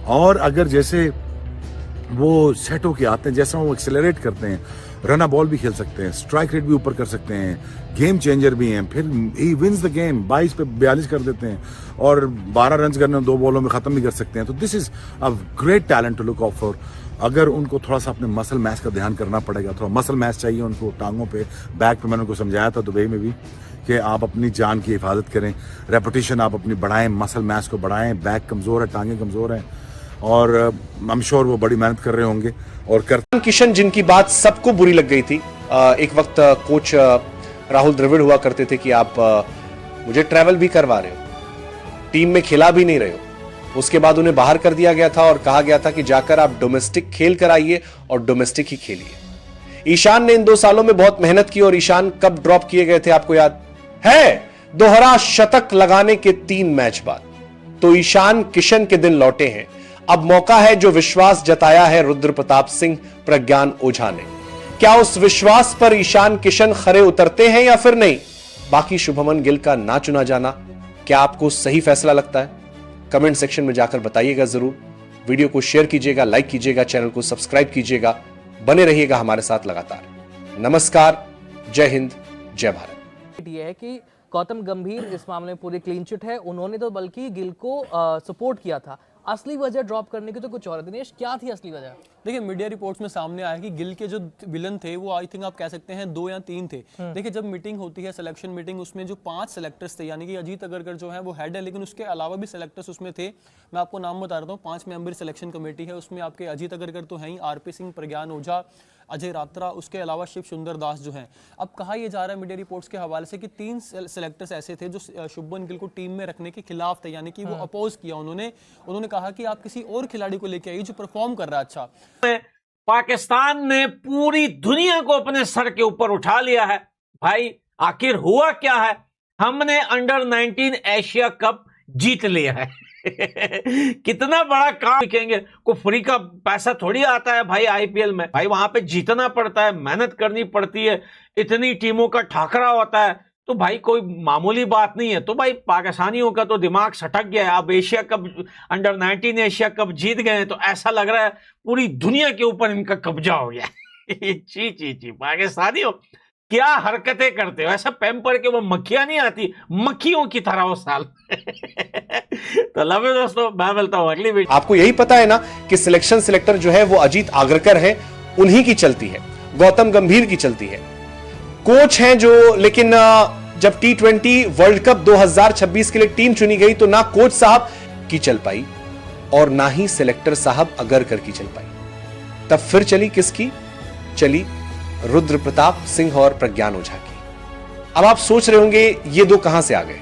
और अगर जैसे वो सेट होके आते हैं, जैसा वो एक्सेलरेट करते हैं, रन बॉल भी खेल सकते हैं, स्ट्राइक रेट भी ऊपर कर सकते हैं, गेम चेंजर भी हैं, फिर ही विंस द गेम, 22 पे 42 कर देते हैं और 12 रन करने 2 बॉलों में खत्म भी कर सकते हैं। तो this is a great talent to look out for. अगर उनको थोड़ा सा अपने मसल मैच का ध्यान करना पड़ेगा, थोड़ा मसल मैच चाहिए उनको टांगों पे, बैक पे। मैंने उनको समझाया था दुबई में भी कि आप अपनी जान की हिफाजत करें, रेपुटेशन आप अपनी बढ़ाएं, मसल मैच को बढ़ाएं, बैक कमज़ोर है, टांगें कमज़ोर हैं, और आई एम श्योर वो बड़ी मेहनत कर रहे होंगे और कर। किशन जिनकी बात सबको बुरी लग गई थी, एक वक्त कोच राहुल द्रविड़ हुआ करते थे कि आप मुझे ट्रैवल भी करवा रहे हो, टीम में खिला भी नहीं रहे हो। उसके बाद उन्हें बाहर कर दिया गया था और कहा गया था कि जाकर आप डोमेस्टिक खेल कर आइए और डोमेस्टिक ही खेलिए। ईशान ने इन 2 सालों में बहुत मेहनत की और ईशान कब ड्रॉप किए गए थे आपको याद है? दोहरा शतक लगाने के 3 मैच बाद तो ईशान किशन के दिन लौटे हैं। अब मौका है जो विश्वास जताया है रुद्र प्रताप सिंह, प्रज्ञान ओझा ने। क्या उस विश्वास पर ईशान किशन खरे उतरते हैं या फिर नहीं? बाकी शुभमन गिल का ना चुना जाना क्या आपको सही फैसला लगता है? कमेंट सेक्शन में जाकर बताइएगा जरूर। वीडियो को शेयर कीजिएगा, लाइक कीजिएगा, चैनल को सब्सक्राइब कीजिएगा। बने रहिएगा हमारे साथ लगातार। नमस्कार, जय हिंद, जय भारत। ये है कि गौतम गंभीर इस मामले में पूरी क्लीन चिट है। उन्होंने तो बल्कि गिल को सपोर्ट किया था। असली वजह ड्रॉप करने की तो कुछ और है। दिनेश, क्या थी असली वजह? देखिए, मीडिया रिपोर्ट्स में सामने आया कि गिल के जो विलन थे वो आई थिंक आप कह सकते हैं 2 या 3 थे। देखिए, जब मीटिंग होती है, सिलेक्शन मीटिंग, उसमें जो 5 सेलेक्टर्स थे, यानी कि अजीत अगरकर जो है वो हेड है, लेकिन उसके अलावा भी सेलेक्टर्स उसमें थे। मैं आपको नाम बता रहा हूँ। 5 मेंबर सिलेक्शन कमेटी है। उसमें आपके अजीत अगरकर तो हैं ही, आरपी सिंह, प्रज्ञान ओझा, अजय रात्रा, उसके अलावा शिव सुंदर दास जो हैं। अब कहा यह जा रहा है मीडिया रिपोर्ट्स के हवाले से कि 3 सेलेक्टर्स ऐसे थे जो शुभमन गिल को टीम में रखने के खिलाफ थे, यानी कि वो अपोज किया। उन्होंने कहा कि आप किसी और खिलाड़ी को लेके आइए जो परफॉर्म कर रहा है अच्छा। पाकिस्तान ने पूरी दुनिया को अपने सर के ऊपर उठा लिया है। भाई, आखिर हुआ क्या है? हमने अंडर 19 एशिया कप जीत लिया है। कितना बड़ा काम लिखेंगे। को फ्री का पैसा थोड़ी आता है भाई आईपीएल में। भाई, वहां पे जीतना पड़ता है, मेहनत करनी पड़ती है, इतनी टीमों का ठाकरा होता है, तो भाई कोई मामूली बात नहीं है। तो भाई पाकिस्तानियों का तो दिमाग सटक गया है। अब Asia cup, under 19 Asia cup जीत गए हैं तो ऐसा लग रहा है पूरी दुनिया के ऊपर इनका कब्जा हो गया। ची ची ची, पाकिस्तानियों क्या हरकतें करते हो। ऐसा पैम्पर के वो मक्खियां नहीं आती, मक्खियों की तरह हो साल। तो लवे दोस्तों, मैं मिलता हूं अगली वीडियो। आपको यही पता है ना कि सिलेक्शन सेलेक्टर जो है वो अजीत आगरकर है, उन्हीं की चलती है, गौतम गंभीर की चलती है। कोच हैं जो, लेकिन जब T20 वर्ल्ड कप 2026 के लिए टीम चुनी गई तो ना कोच साहब की चल पाई और ना ही सिलेक्टर साहब अगरकर की चल पाई। तब फिर चली किसकी? चली रुद्र प्रताप सिंह और प्रज्ञान ओझा की। अब आप सोच रहे होंगे ये 2 कहां से आ गए?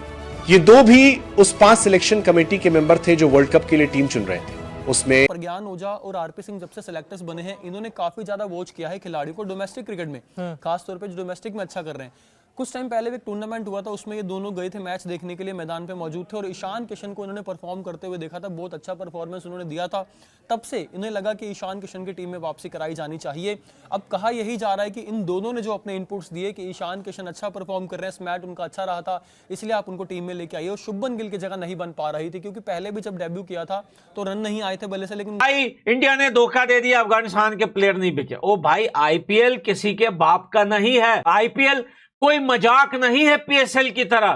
ये 2 भी उस 5 सिलेक्शन कमेटी के मेंबर थे जो वर्ल्ड कप के लिए टीम चुन रहे थे। उसमें प्रज्ञान ओझा और आरपी सिंह जब से सेलेक्टर्स बने हैं, इन्होंने काफी ज्यादा वॉच किया है खिलाड़ियों को डोमेस्टिक क्रिकेट में, खास तौर पे जो डोमेस्टिक में अच्छा कर रहे हैं। कुछ टाइम पहले एक टूर्नामेंट हुआ था, उसमें ये दोनों गए थे मैच देखने के लिए, मैदान पे मौजूद थे और ईशान किशन को इन्होंने परफॉर्म करते हुए देखा था। बहुत अच्छा परफॉर्मेंस उन्होंने दिया था। तब से इन्हें लगा कि ईशान किशन की टीम में वापसी कराई जानी चाहिए। अब कहा यही जा रहा है कि इन दोनों ने जो अपने इनपुट्स दिए कि ईशान किशन अच्छा परफॉर्म कर रहे हैं, मैच उनका अच्छा रहा था, इसलिए आप उनको टीम में लेके आइए। और शुभमन गिल की जगह नहीं बन पा रही थी, क्योंकि पहले भी जब डेब्यू किया था तो रन नहीं आए थे बल्ले से, लेकिन भाई इंडिया ने धोखा दे दिया, अफगानिस्तान के प्लेयर नहीं बिके। ओ भाई, आईपीएल किसी के बाप का नहीं है। आईपीएल कोई मजाक नहीं है पीएसएल की तरह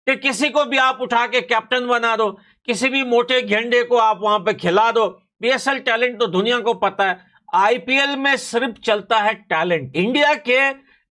कि किसी को भी आप उठा के कैप्टन बना दो, किसी भी मोटे घेंडे को आप वहां पे खिला दो। पीएसएल टैलेंट तो दुनिया को पता है। आईपीएल में सिर्फ चलता है टैलेंट। इंडिया के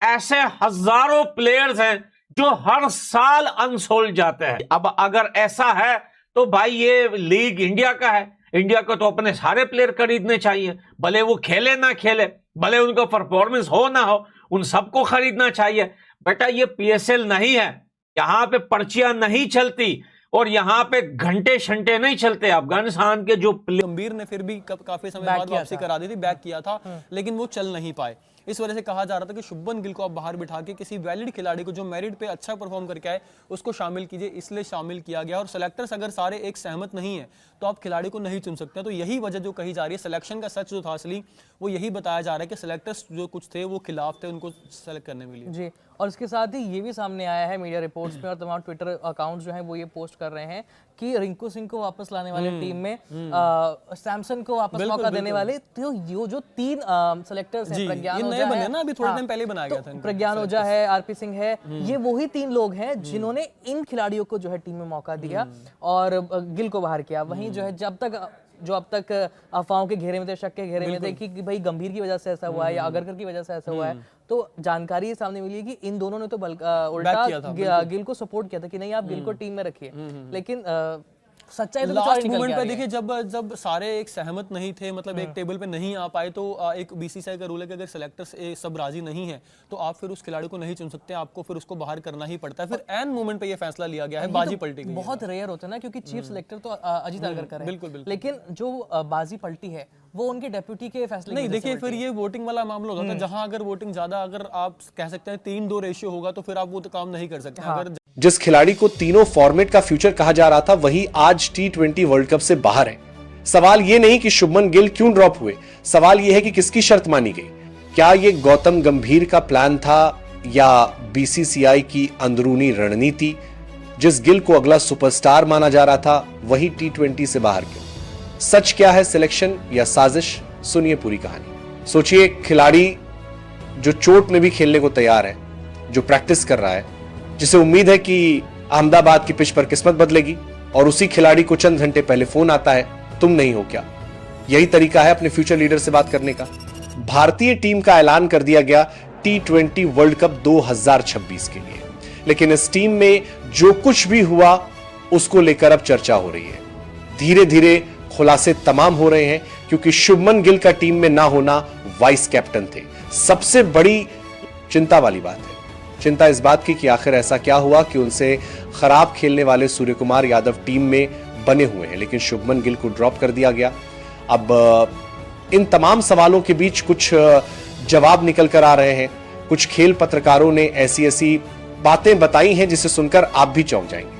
ऐसे हजारों प्लेयर्स हैं जो हर साल अनसोल्ड जाते हैं। अब अगर ऐसा है तो भाई ये लीग इंडिया का है। इंडिया को तो अपने सारे प्लेयर खरीदने चाहिए, भले वो खेले ना खेले, भले उनका परफॉर्मेंस हो ना हो, उन सबको खरीदना चाहिए। बेटा, ये पीएसएल नहीं है, यहां पे पर्चियां नहीं चलती और यहाँ पे घंटे शंटे नहीं चलते। अफगानिस्तान के जो गंभीर ने फिर भी काफी समय बाद वापसी करा दी थी, बैक किया था, लेकिन वो चल नहीं पाए। इस वजह से कहा जा रहा था कि शुभमन गिल को आप बाहर बिठा के किसी वैलिड खिलाड़ी को जो मेरिट पे अच्छा परफॉर्म करके आए उसको शामिल कीजिए, इसलिए शामिल किया गया। और सेलेक्टर्स अगर सारे एक सहमत नहीं है तो आप खिलाड़ी को नहीं चुन सकते। तो यही वजह जो कही जा रही है, सिलेक्शन का सच जो था असली वो यही बताया जा रहा है कि सेलेक्टर्स जो कुछ थे वो खिलाफ थे उनको सेलेक्ट करने के लिए। जी, और इसके साथ ही ये भी सामने आया है मीडिया रिपोर्ट्स में और तमाम ट्विटर अकाउंट्स जो हैं वो ये पोस्ट कर रहे हैं कि रिंकू सिंह को वापस लाने वाले टीम में सैमसन को वापस मौका देने वाले, तो ये जो 3 सेलेक्टर्स हैं, प्रज्ञान ओझा बने है ना, अभी थोड़ा टाइम पहले बनाया गया था, प्रज्ञान ओझा है, आरपी सिंह है, ये वही 3 लोग हैं जिन्होंने इन खिलाड़ियों को जो है टीम में मौका दिया और गिल को बाहर किया। वहीं जो है अब तक अफवाहों के घेरे में थे, शक के घेरे में थे कि भाई गंभीर की वजह से ऐसा हुआ है या अगरकर की वजह से ऐसा हुआ है, तो जानकारी सामने मिली कि इन दोनों ने तो उल्टा गिल को सपोर्ट किया था कि नहीं आप गिल को टीम में रखिए, लेकिन सच्चाई तो लास्ट मोमेंट पे देखिए जब सारे एक सहमत नहीं थे, मतलब एक टेबल पे नहीं आ पाए, तो एक बीसीसीआई का रूल है कि अगर सेलेक्टर्स सब राजी नहीं है तो आप फिर उस खिलाड़ी को नहीं चुन सकते, आपको फिर उसको बाहर करना ही पड़ता है। फिर एन मोमेंट पे ये फैसला लिया गया है, बाजी पलटी गई। बहुत रेयर होता है ना, क्योंकि चीफ सेलेक्टर तो अजीत अगरकर है, बिल्कुल, लेकिन जो बाजी पलटी है वो उनके डेप्यूटी के फैसले नहीं। देखिए फिर ये वोटिंग वाला मामला होता है, जहां अगर वोटिंग ज्यादा, अगर आप कह सकते हैं 3-2 रेशियो होगा तो फिर आप वो तो काम नहीं कर सकते। अगर जिस खिलाड़ी को तीनों फॉर्मेट का फ्यूचर कहा जा रहा था वही आज T20 वर्ल्ड कप से बाहर है। सवाल यह नहीं कि शुभमन गिल क्यों ड्रॉप हुए, सवाल यह है कि किसकी शर्त मानी गई। क्या यह गौतम गंभीर का प्लान था या बीसीसीआई की अंदरूनी रणनीति? जिस गिल को अगला सुपरस्टार माना जा रहा था वही T20 से बाहर क्यों? सच क्या है, सिलेक्शन या साजिश? सुनिए पूरी कहानी। सोचिए, खिलाड़ी जो चोट में भी खेलने को तैयार है, जो प्रैक्टिस कर रहा है, जिसे उम्मीद है कि अहमदाबाद की पिच पर किस्मत बदलेगी, और उसी खिलाड़ी को चंद घंटे पहले फोन आता है, तुम नहीं हो क्या? यही तरीका है अपने फ्यूचर लीडर से बात करने का। भारतीय टीम का ऐलान कर दिया गया T20 वर्ल्ड कप 2026 के लिए, लेकिन इस टीम में जो कुछ भी हुआ उसको लेकर अब चर्चा हो रही है। धीरे धीरे खुलासे तमाम हो रहे हैं, क्योंकि शुभमन गिल का टीम में ना होना वाइस कैप्टन थे। सबसे बड़ी चिंता वाली बात है, चिंता इस बात की कि आखिर ऐसा क्या हुआ कि उनसे खराब खेलने वाले सूर्यकुमार यादव टीम में बने हुए हैं, लेकिन शुभमन गिल को ड्रॉप कर दिया गया। अब इन तमाम सवालों के बीच कुछ जवाब निकल कर आ रहे हैं। कुछ खेल पत्रकारों ने ऐसी बातें बताई हैं जिसे सुनकर आप भी चौंक जाएंगे।